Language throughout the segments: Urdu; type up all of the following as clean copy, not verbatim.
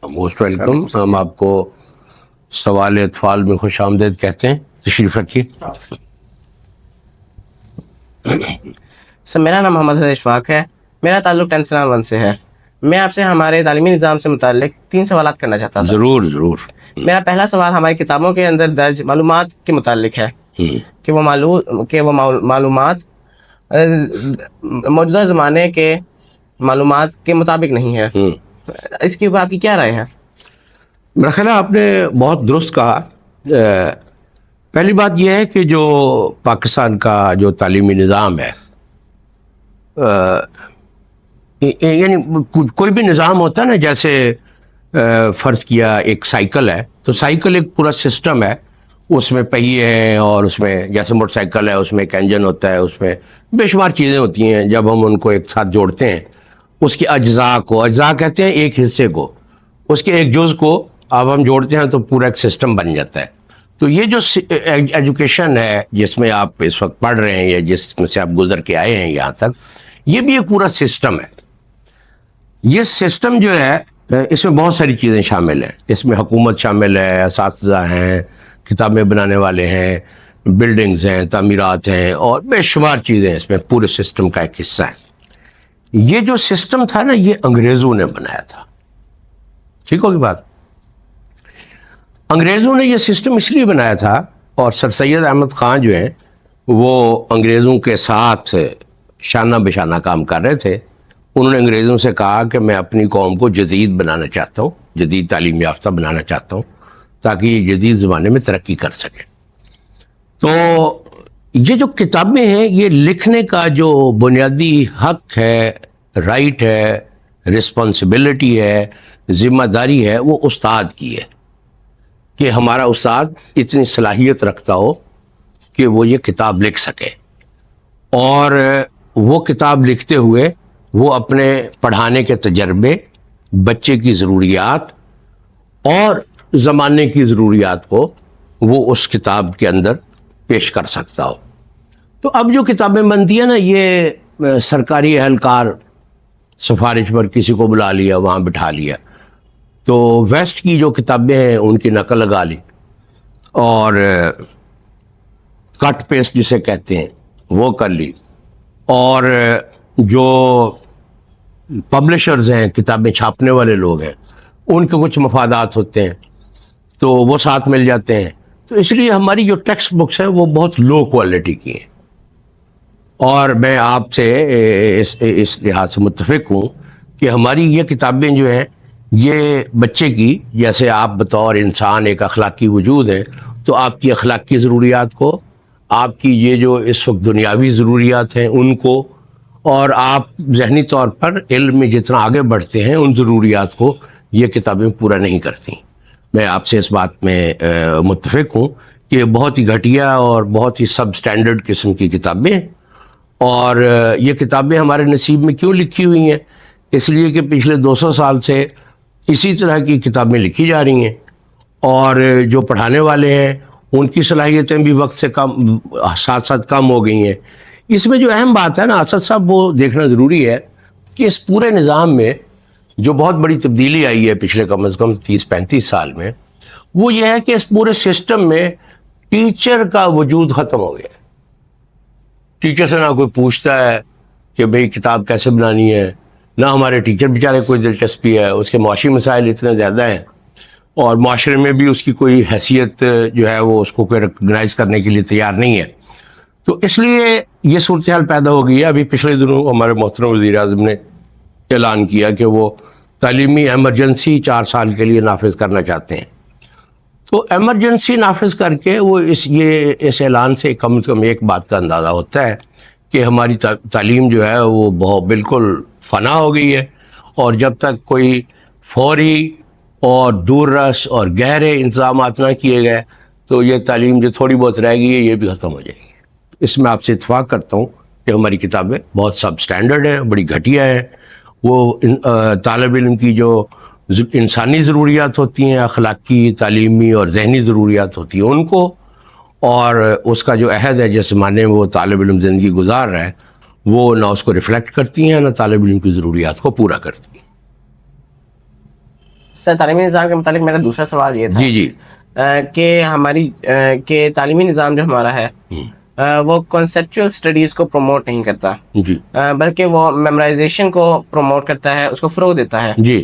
Most welcome. ہم آپ کو سوال اطفال میں خوش آمدید کہتے ہیں. تشریف رکھیے. سر میرا نام محمد اشفاق ہے. میرا تعلق 10th سے ہے. میں آپ سے ہمارے تعلیمی نظام سے متعلق 3 سوالات کرنا چاہتا تھا. ضرور ضرور. میرا پہلا سوال ہماری کتابوں کے اندر درج معلومات کے متعلق ہے کہ وہ معلومات موجودہ زمانے کے معلومات کے مطابق نہیں ہے. اس کے اوپر آپ کی کیا رائے ہے؟ میرا خیال ہے آپ نے بہت درست کہا. پہلی بات یہ ہے کہ جو پاکستان کا جو تعلیمی نظام ہے، یعنی کوئی بھی نظام ہوتا ہے نا، جیسے فرض کیا ایک سائیکل ہے، تو سائیکل ایک پورا سسٹم ہے. اس میں پہیے ہیں، اور اس میں جیسے موٹر سائیکل ہے اس میں ایک انجن ہوتا ہے، اس میں بے شمار چیزیں ہوتی ہیں. جب ہم ان کو ایک ساتھ جوڑتے ہیں، اس کے اجزاء کہتے ہیں ایک حصے کو، اس کے ایک جز کو اب ہم جوڑتے ہیں تو پورا ایک سسٹم بن جاتا ہے. تو یہ جو ایجوکیشن ہے جس میں آپ اس وقت پڑھ رہے ہیں یا جس میں سے آپ گزر کے آئے ہیں یہاں تک، یہ بھی ایک پورا سسٹم ہے. یہ سسٹم جو ہے اس میں بہت ساری چیزیں شامل ہیں. اس میں حکومت شامل ہے، اساتذہ ہیں، کتابیں بنانے والے ہیں، بلڈنگز ہیں، تعمیرات ہیں، اور بے شمار چیزیں اس میں پورے سسٹم کا ایک حصہ ہے. یہ جو سسٹم تھا نا، یہ انگریزوں نے بنایا تھا. ٹھیک ہوگی بات؟ انگریزوں نے یہ سسٹم اس لیے بنایا تھا، اور سر سید احمد خان جو ہیں وہ انگریزوں کے ساتھ شانہ بشانہ کام کر رہے تھے. انہوں نے انگریزوں سے کہا کہ میں اپنی قوم کو جدید بنانا چاہتا ہوں، جدید تعلیم یافتہ بنانا چاہتا ہوں، تاکہ یہ جدید زمانے میں ترقی کر سکے. تو یہ جو کتابیں ہیں، یہ لکھنے کا جو بنیادی حق ہے، رائٹ ہے، رسپانسبلٹی ہے، ذمہ داری ہے، وہ استاد کی ہے کہ ہمارا استاد اتنی صلاحیت رکھتا ہو کہ وہ یہ کتاب لکھ سکے، اور وہ کتاب لکھتے ہوئے وہ اپنے پڑھانے کے تجربے، بچے کی ضروریات اور زمانے کی ضروریات کو وہ اس کتاب کے اندر پیش کر سکتا ہو. تو اب جو کتابیں بنتی ہیں نا، یہ سرکاری اہلکار سفارش پر کسی کو بلا لیا، وہاں بٹھا لیا، تو ویسٹ کی جو کتابیں ہیں ان کی نقل لگا لی، اور کٹ پیسٹ جسے کہتے ہیں وہ کر لی. اور جو پبلشرز ہیں، کتابیں چھاپنے والے لوگ ہیں، ان کے کچھ مفادات ہوتے ہیں تو وہ ساتھ مل جاتے ہیں. تو اس لیے ہماری جو ٹیکسٹ بکس ہیں وہ بہت لو کوالٹی کی ہیں. اور میں آپ سے اس لحاظ سے متفق ہوں کہ ہماری یہ کتابیں جو ہیں، یہ بچے کی، جیسے آپ بطور انسان ایک اخلاقی وجود ہیں، تو آپ کی اخلاقی ضروریات کو، آپ کی یہ جو اس وقت دنیاوی ضروریات ہیں ان کو، اور آپ ذہنی طور پر علم میں جتنا آگے بڑھتے ہیں ان ضروریات کو یہ کتابیں پورا نہیں کرتی. میں آپ سے اس بات میں متفق ہوں کہ بہت ہی گھٹیا اور بہت ہی سب سٹینڈرڈ قسم کی کتابیں ہیں. اور یہ کتابیں ہمارے نصیب میں کیوں لکھی ہوئی ہیں؟ اس لیے کہ پچھلے 200 سال سے اسی طرح کی کتابیں لکھی جا رہی ہیں، اور جو پڑھانے والے ہیں ان کی صلاحیتیں بھی وقت سے ساتھ ساتھ کم ہو گئی ہیں. اس میں جو اہم بات ہے نا اسد صاحب، وہ دیکھنا ضروری ہے کہ اس پورے نظام میں جو بہت بڑی تبدیلی آئی ہے پچھلے کم از کم 30-35 سال میں، وہ یہ ہے کہ اس پورے سسٹم میں ٹیچر کا وجود ختم ہو گیا. ٹیچر سے نہ کوئی پوچھتا ہے کہ بھئی کتاب کیسے بنانی ہے، نہ ہمارے ٹیچر بیچارے کوئی دلچسپی ہے. اس کے معاشی مسائل اتنے زیادہ ہیں، اور معاشرے میں بھی اس کی کوئی حیثیت جو ہے وہ اس کو کوئی ریکگنائز کرنے کے لیے تیار نہیں ہے. تو اس لیے یہ صورتحال پیدا ہو گئی ہے. ابھی پچھلے دنوں ہمارے محترم وزیر اعظم نے اعلان کیا کہ وہ تعلیمی ایمرجنسی 4 سال کے لیے نافذ کرنا چاہتے ہیں. تو ایمرجنسی نافذ کر کے وہ اس اعلان سے کم از کم ایک بات کا اندازہ ہوتا ہے کہ ہماری تعلیم جو ہے وہ بالکل فنا ہو گئی ہے. اور جب تک کوئی فوری اور دور رس اور گہرے انتظامات نہ کیے گئے تو یہ تعلیم جو تھوڑی بہت رہ گئی ہے یہ بھی ختم ہو جائے گی. اس میں آپ سے اتفاق کرتا ہوں کہ ہماری کتابیں بہت سب سٹینڈرڈ ہیں، بڑی گھٹیا ہیں. وہ طالب علم کی جو انسانی ضروریات ہوتی ہیں، اخلاقی، تعلیمی اور ذہنی ضروریات ہوتی ہیں ان کو، اور اس کا جو عہد ہے جس زمانے میں وہ طالب علم زندگی گزار رہا ہے، وہ نہ اس کو ریفلیکٹ کرتی ہیں نہ طالب علم کی ضروریات کو پورا کرتی ہیں. سر تعلیمی نظام کے متعلق میرا دوسرا سوال یہ تھا جی جی کہ ہماری کہ تعلیمی نظام جو ہمارا ہے وہ کنسیپچول اسٹڈیز کو پروموٹ نہیں کرتا جی بلکہ وہ میمورائزیشن کو پروموٹ کرتا ہے, اس کو فروغ دیتا ہے. جی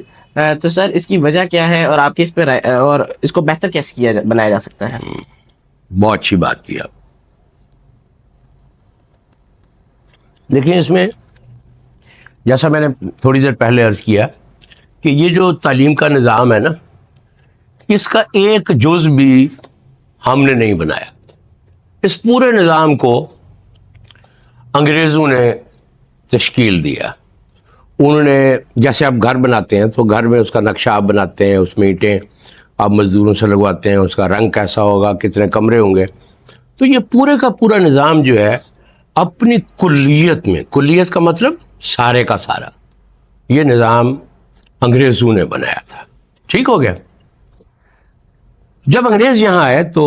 تو سر اس کی وجہ کیا ہے اور آپ کی اس پہ اور اس کو بہتر کیسے بنایا جا سکتا ہے؟ بہت اچھی بات کی آپ. دیکھیں اس میں جیسا میں نے تھوڑی دیر پہلے عرض کیا کہ یہ جو تعلیم کا نظام ہے نا, اس کا ایک جز بھی ہم نے نہیں بنایا. اس پورے نظام کو انگریزوں نے تشکیل دیا. انہوں نے جیسے آپ گھر بناتے ہیں تو گھر میں اس کا نقشہ آپ بناتے ہیں, اس میں اینٹیں آپ مزدوروں سے لگواتے ہیں, اس کا رنگ کیسا ہوگا, کتنے کمرے ہوں گے. تو یہ پورے کا پورا نظام جو ہے اپنی کلیت میں, کلیت کا مطلب سارے کا سارا, یہ نظام انگریزوں نے بنایا تھا. ٹھیک ہو گیا. جب انگریز یہاں آئے تو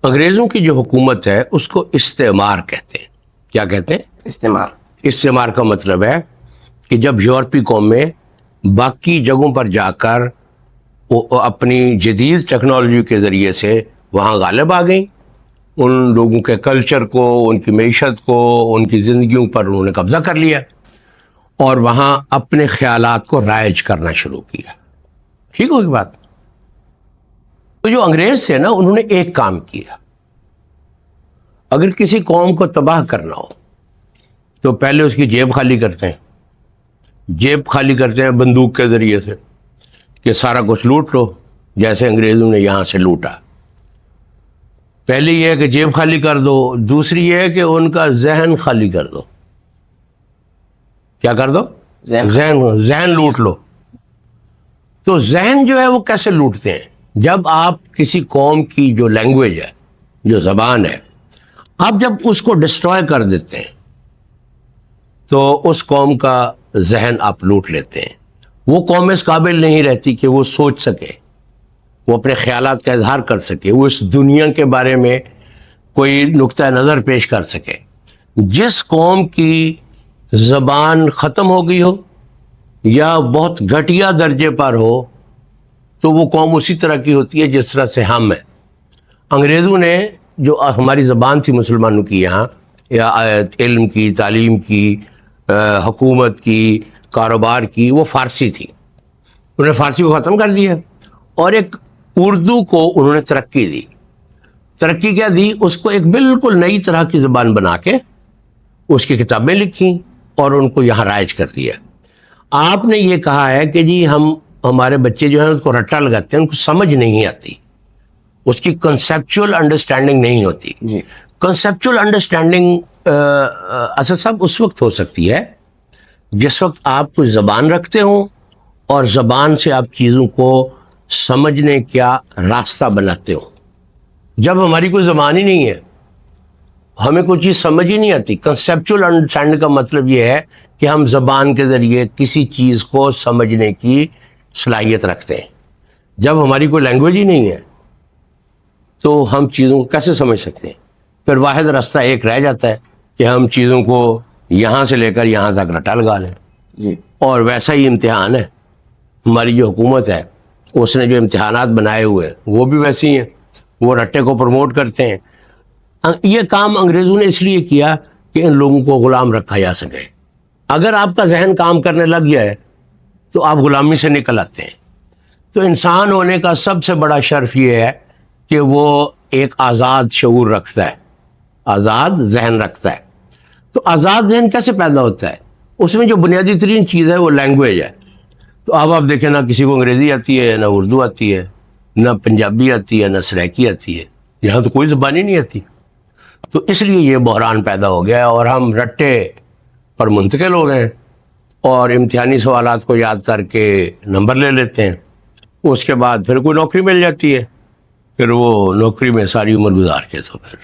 انگریزوں کی جو حکومت ہے اس کو استعمار کہتے ہیں. کیا کہتے ہیں؟ استعمار. استعمار کا مطلب ہے کہ جب یورپی قومیں باقی جگہوں پر جا کر وہ اپنی جدید ٹیکنالوجی کے ذریعے سے وہاں غالب آ گئیں, ان لوگوں کے کلچر کو, ان کی معیشت کو, ان کی زندگیوں پر انہوں نے قبضہ کر لیا اور وہاں اپنے خیالات کو رائج کرنا شروع کیا. ٹھیک ہوگی بات. تو جو انگریز تھے نا, انہوں نے ایک کام کیا. اگر کسی قوم کو تباہ کرنا ہو تو پہلے اس کی جیب خالی کرتے ہیں. جیب خالی کرتے ہیں بندوق کے ذریعے سے کہ سارا کچھ لوٹ لو, جیسے انگریزوں نے یہاں سے لوٹا. پہلی یہ ہے کہ جیب خالی کر دو, دوسری یہ ہے کہ ان کا ذہن خالی کر دو. کیا کر دو؟ ذہن لوٹ لو. تو ذہن جو ہے وہ کیسے لوٹتے ہیں؟ جب آپ کسی قوم کی جو لینگویج ہے, جو زبان ہے, آپ جب اس کو ڈسٹروائے کر دیتے ہیں تو اس قوم کا ذہن آپ لوٹ لیتے ہیں. وہ قوم اس قابل نہیں رہتی کہ وہ سوچ سکے, وہ اپنے خیالات کا اظہار کر سکے, وہ اس دنیا کے بارے میں کوئی نقطہ نظر پیش کر سکے. جس قوم کی زبان ختم ہو گئی ہو یا بہت گھٹیا درجے پر ہو تو وہ قوم اسی طرح کی ہوتی ہے جس طرح سے ہم ہیں. انگریزوں نے جو ہماری زبان تھی مسلمانوں کی یہاں, یا علم کی, تعلیم کی, حکومت کی, کاروبار کی, وہ فارسی تھی. انہوں نے فارسی کو ختم کر دیا اور ایک اردو کو انہوں نے ترقی دی. ترقی کیا دی؟ اس کو ایک بالکل نئی طرح کی زبان بنا کے اس کی کتابیں لکھیں اور ان کو یہاں رائج کر دیا. آپ نے یہ کہا ہے کہ جی ہمارے بچے جو ہیں اس کو رٹا لگاتے ہیں, ان کو سمجھ نہیں آتی, اس کی کنسیپچول انڈرسٹینڈنگ نہیں ہوتی. جی. کنسیپچول انڈرسٹینڈنگ اسد صاحب اس وقت ہو سکتی ہے جس وقت آپ کوئی زبان رکھتے ہوں اور زبان سے آپ چیزوں کو سمجھنے کا راستہ بناتے ہوں. جب ہماری کوئی زبان ہی نہیں ہے, ہمیں کوئی چیز سمجھ ہی نہیں آتی. کنسیپچول انڈرسٹینڈنگ کا مطلب یہ ہے کہ ہم زبان کے ذریعے کسی چیز کو سمجھنے کی صلاحیت رکھتے ہیں. جب ہماری کوئی لینگویج ہی نہیں ہے تو ہم چیزوں کو کیسے سمجھ سکتے ہیں؟ پھر واحد راستہ ایک رہ جاتا ہے کہ ہم چیزوں کو یہاں سے لے کر یہاں تک رٹا لگا لیں. جی. اور ویسا ہی امتحان ہے. ہماری جو حکومت ہے اس نے جو امتحانات بنائے ہوئے ہیں وہ بھی ویسے ہی ہیں, وہ رٹے کو پروموٹ کرتے ہیں. یہ کام انگریزوں نے اس لیے کیا کہ ان لوگوں کو غلام رکھا جا سکے. اگر آپ کا ذہن کام کرنے لگ گیا ہے تو آپ غلامی سے نکل آتے ہیں. تو انسان ہونے کا سب سے بڑا شرف یہ ہے کہ وہ ایک آزاد شعور رکھتا ہے, آزاد ذہن رکھتا ہے. تو آزاد ذہن کیسے پیدا ہوتا ہے؟ اس میں جو بنیادی ترین چیز ہے وہ لینگویج ہے. تو اب آپ دیکھیں, نہ کسی کو انگریزی آتی ہے, نہ اردو آتی ہے, نہ پنجابی آتی ہے, نہ سرائکی آتی ہے. یہاں تو کوئی زبان ہی نہیں آتی. تو اس لیے یہ بحران پیدا ہو گیا اور ہم رٹے پر منتقل ہو گئے اور امتحانی سوالات کو یاد کر کے نمبر لے لیتے ہیں. اس کے بعد پھر کوئی نوکری مل جاتی ہے, پھر وہ نوکری میں ساری عمر گزار کے تو پھر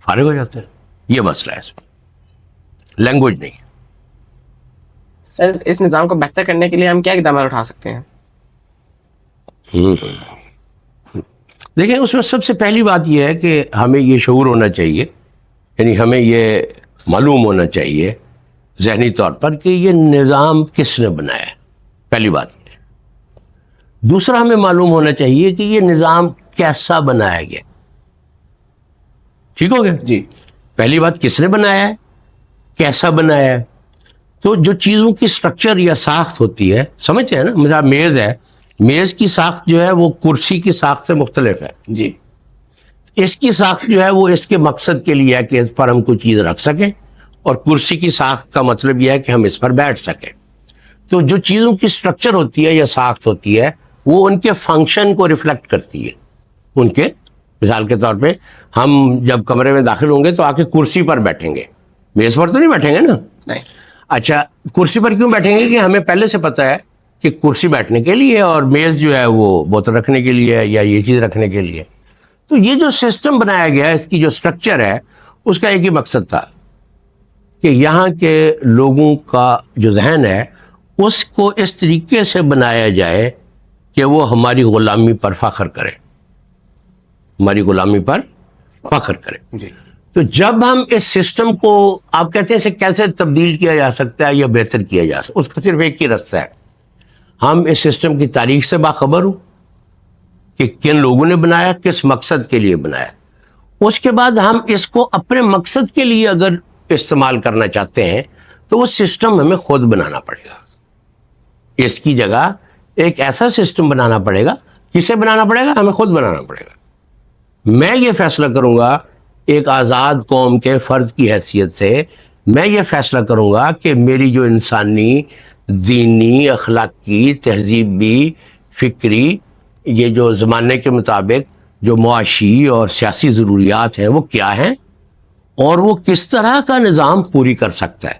فارغ ہو جاتے ہیں. یہ مسئلہ ہے, اس میں لینگویج نہیں ہے. سر اس نظام کو بہتر کرنے کے لیے ہم کیا اقدامات اٹھا سکتے ہیں؟ دیکھیں, اس میں سب سے پہلی بات یہ ہے کہ ہمیں یہ شعور ہونا چاہیے, یعنی ہمیں یہ معلوم ہونا چاہیے ذہنی طور پر کہ یہ نظام کس نے بنایا ہے. پہلی بات یہ. دوسرا ہمیں معلوم ہونا چاہیے کہ یہ نظام کیسا بنایا گیا. ٹھیک ہو گیا؟ جی پہلی بات کس نے بنایا ہے, کیسا بنایا ہے. تو جو چیزوں کی سٹرکچر یا ساخت ہوتی ہے, سمجھتے ہیں نا, مثلا میز ہے, میز کی ساخت جو ہے وہ کرسی کی ساخت سے مختلف ہے. جی اس کی ساخت جو ہے وہ اس کے مقصد کے لیے ہے کہ اس پر ہم کوئی چیز رکھ سکیں, اور کرسی کی ساخت کا مطلب یہ ہے کہ ہم اس پر بیٹھ سکیں. تو جو چیزوں کی سٹرکچر ہوتی ہے یا ساخت ہوتی ہے وہ ان کے فنکشن کو ریفلیکٹ کرتی ہے. ان کے مثال کے طور پہ ہم جب کمرے میں داخل ہوں گے تو آ کے کرسی پر بیٹھیں گے, میز پر تو نہیں بیٹھیں گے نا. نہیں اچھا, کرسی پر کیوں بیٹھیں گے کہ ہمیں پہلے سے پتہ ہے کہ کرسی بیٹھنے کے لیے اور میز جو ہے وہ بوتل رکھنے کے لیے یا یہ چیز رکھنے کے لیے. تو یہ جو سسٹم بنایا گیا ہے, اس کی جو سٹرکچر ہے, اس کا ایک ہی مقصد تھا کہ یہاں کے لوگوں کا جو ذہن ہے اس کو اس طریقے سے بنایا جائے کہ وہ ہماری غلامی پر فخر کرے, ہماری غلامی پر فخر کرے. جی تو جب ہم اس سسٹم کو, آپ کہتے ہیں اسے کیسے تبدیل کیا جا سکتا ہے یا بہتر کیا جا سکتا ہے, اس کا صرف ایک ہی رستہ ہے. ہم اس سسٹم کی تاریخ سے باخبر ہوں کہ کن لوگوں نے بنایا, کس مقصد کے لیے بنایا. اس کے بعد ہم اس کو اپنے مقصد کے لیے اگر استعمال کرنا چاہتے ہیں تو وہ سسٹم ہمیں خود بنانا پڑے گا. اس کی جگہ ایک ایسا سسٹم بنانا پڑے گا. کسے بنانا پڑے گا؟ ہمیں خود بنانا پڑے گا. میں یہ فیصلہ کروں گا ایک آزاد قوم کے فرد کی حیثیت سے, میں یہ فیصلہ کروں گا کہ میری جو انسانی, دینی, اخلاقی, تہذیبی, فکری, یہ جو زمانے کے مطابق جو معاشی اور سیاسی ضروریات ہیں وہ کیا ہیں اور وہ کس طرح کا نظام پوری کر سکتا ہے.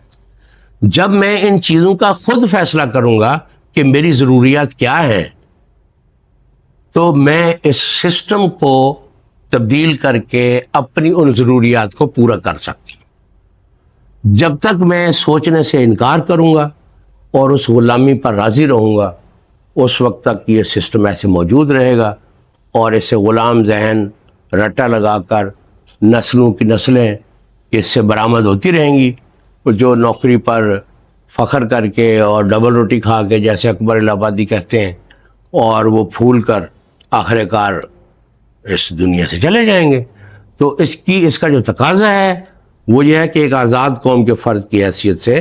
جب میں ان چیزوں کا خود فیصلہ کروں گا کہ میری ضروریات کیا ہیں, تو میں اس سسٹم کو تبدیل کر کے اپنی ان ضروریات کو پورا کر سکتی ہوں. جب تک میں سوچنے سے انکار کروں گا اور اس غلامی پر راضی رہوں گا, اس وقت تک یہ سسٹم ایسے موجود رہے گا, اور اسے غلام ذہن رٹا لگا کر نسلوں کی نسلیں اس سے برآمد ہوتی رہیں گی. جو نوکری پر فخر کر کے اور ڈبل روٹی کھا کے, جیسے اکبر الہ آبادی کہتے ہیں, اور وہ پھول کر آخر کار اس دنیا سے چلے جائیں گے. تو اس کا جو تقاضا ہے وہ یہ ہے کہ ایک آزاد قوم کے فرد کی حیثیت سے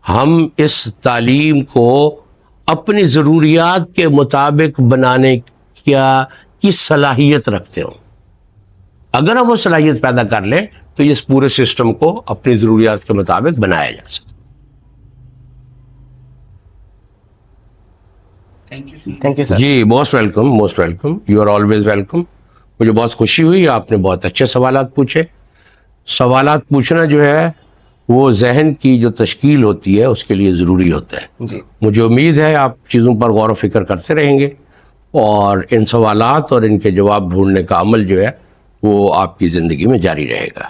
ہم اس تعلیم کو اپنی ضروریات کے مطابق بنانے کی صلاحیت رکھتے ہوں. اگر ہم وہ صلاحیت پیدا کر لیں تو اس پورے سسٹم کو اپنی ضروریات کے مطابق بنایا جا سکتا. Thank you sir. جی most welcome, most welcome, you are always welcome. مجھے بہت خوشی ہوئی, آپ نے بہت اچھے سوالات پوچھے. سوالات پوچھنا جو ہے وہ ذہن کی جو تشکیل ہوتی ہے اس کے لیے ضروری ہوتا ہے. جی مجھے امید ہے آپ چیزوں پر غور و فکر کرتے رہیں گے, اور ان سوالات اور ان کے جواب ڈھونڈنے کا عمل جو ہے وہ آپ کی زندگی میں جاری رہے گا.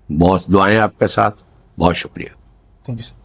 بہت دعائیں آپ کے ساتھ. بہت شکریہ. Thank you sir.